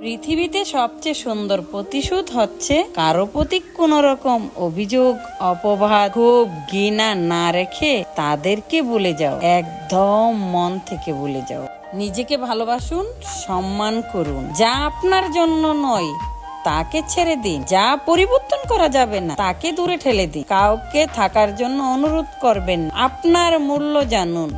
পৃথিবীতে সবচেয়ে সুন্দর প্রতিশোধ হচ্ছে কারো প্রতি কোন রকম অভিযোগ, অপবাদ, ক্ষোভ, ঘৃণা না রেখে তাদেরকে ভুলে যাও, একদম মন থেকে ভুলে যাও। নিজেকে ভালোবাসুন, সম্মান করুন। যা আপনার জন্য নয় তাকে ছেড়ে দিন, যা পরিবর্তন করা যাবে না তাকে দূরে ঠেলে দিন। কাউকে থাকার জন্য অনুরোধ করবেন না। আপনার মূল্য জানুন,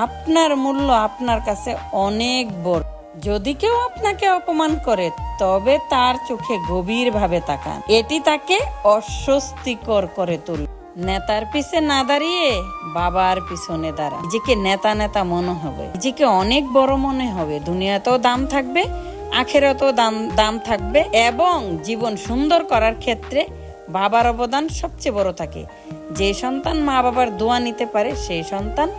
আপনার মূল্য আপনার কাছে অনেক বড়। যদি কেউ আপনাকে অপমান করে তবে তার চোখে গভীরভাবে তাকান, এটি তাকে অস্বস্তিকর করে তোলে। নেতার পিছে না দাঁড়িয়ে বাবার পিছনে দাঁড়া। নিজেকে নেতা নেতা মনে হবে, নিজেকে অনেক বড় মনে হবে। দুনিয়াতেও দাম থাকবে, আখেরাতেও দাম থাকবে, এবং জীবন সুন্দর করার ক্ষেত্রে বাবার অবদান সবচেয়ে বড় থাকে। যে সন্তান মা বাবার দোয়া নিতে পারে সেই সন্তান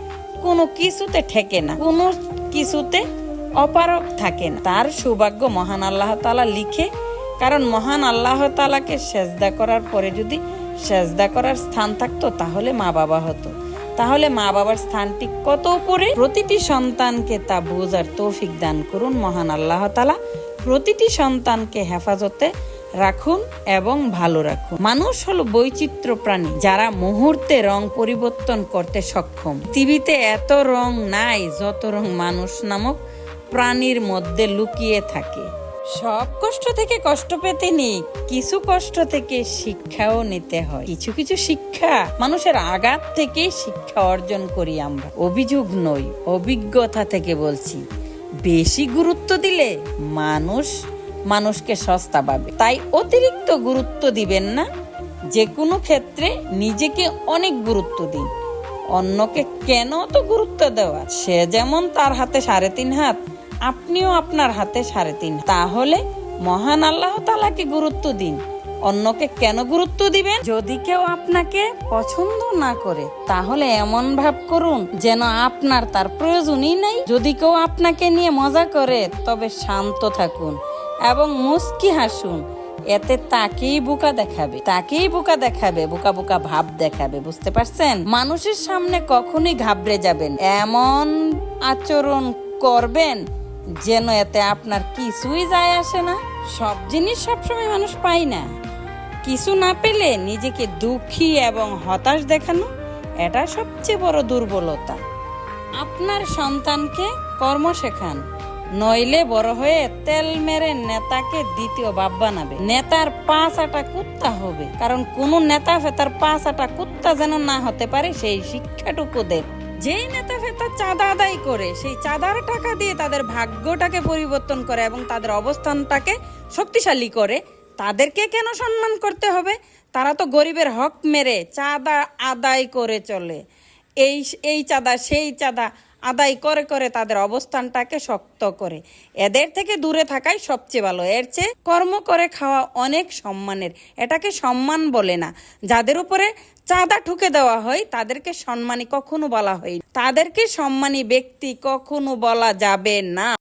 কোনো কিছুতে ঠেকে না, কোনো কিছুতে অপারগ থাকে না। তার সৌভাগ্য মহান আল্লাহ তাআলা লিখে, কারণ মহান আল্লাহ তাআলাকে সেজদা করার পরে যদি সেজদা করার স্থান থাকতো তাহলে মা বাবা হতো। তাহলে মা বাবার স্থানটি কত উপরে। প্রতিটি সন্তানকে তা বোঝার তৌফিক দান করুন মহান আল্লাহ তাআলা। প্রতিটি সন্তানকে হেফাজতে রাখুন এবং ভালো রাখুন। মানুষ হলো বৈচিত্র্য প্রাণী, যারা মুহূর্তে রং পরিবর্তন করতে সক্ষম। পৃথিবীতে এত রং নাই যত রং মানুষ নামক প্রাণীর মধ্যে লুকিয়ে থাকে। সব কষ্ট থেকে কষ্ট পেতে নেই, কিছু কষ্ট থেকে শিক্ষাও নিতে হয়। কিছু কিছু শিক্ষা মানুষের আঘাত থেকে শিক্ষা অর্জন করি আমরা। অভিযোগ নই, অভিজ্ঞতা থেকে বলছি। বেশি গুরুত্ব দিলে মানুষকে সস্তা পাবে, তাই অতিরিক্ত গুরুত্ব দিবেন না। যে কোনো ক্ষেত্রে নিজেকে অনেক গুরুত্ব দিন। অন্যকে কেন তো গুরুত্ব দেওয়া? সে যেমন তার হাতে 3.5 হাত, আপনিও আপনার হাতে 3.5। তাহলে মহান আল্লাহ তাআলাকে গুরুত্ব দিন, অন্যকে কেন গুরুত্ব দিবেন? যদি কেউ আপনাকে পছন্দ না করে তাহলে এমন ভাব করুন যেন আপনার তার প্রয়োজনই নাই। যদি কেউ আপনাকে নিয়ে মজা করে তবে শান্ত থাকুন এবং মুস্কি হাসুন। এতে তাকেই বোকা দেখাবে, বোকা বোকা ভাব দেখাবে। বুঝতে পারছেন? মানুষের সামনে কখনোই ঘাবড়ে যাবেন, এমন আচরণ করবেন যেন এতে আপনার কিছুই যায় আসে না। সব জিনিস সবসময় মানুষ পায় না। কিছু না পেলে নিজেকে দুঃখী এবং হতাশ দেখানো, এটা সবচেয়ে বড় দুর্বলতা। আপনার সন্তানকে কর্ম শেখান, নইলে বড় হয়ে তেল মেরে নেতাকে দ্বিতীয় বাপ বানাবে। নেতার পা চাটা কুত্তা হবে, কারণ কোন নেতা ফেতার পা চাটা কুত্তা যেন না হতে পারে সেই শিক্ষাটুকু দেন। যেই নেতা ফেতা চাঁদা আদায় করে সেই চাঁদার টাকা দিয়ে তাদের ভাগ্যটাকে পরিবর্তন করে এবং তাদের অবস্থানটাকে শক্তিশালী করে, তাদেরকে কেন সম্মান করতে হবে? তারা তো গরিবের হক মেরে চাঁদা আদায় করে চলে। এই চাঁদা সেই চাঁদা আদায় করে করে তাদের অবস্থানটাকে শক্ত করে। এদের থেকে দূরে থাকাই সবচেয়ে ভালো। এর চেয়ে কর্ম করে খাওয়া অনেক সম্মানের, এটাকে সম্মান বলে না। যাদের উপরে চাঁদা ঠুকে দেওয়া হয় তাদেরকে সম্মানী কখনো বলা হয়, তাদেরকে সম্মানী ব্যক্তি কখনো বলা যাবে না।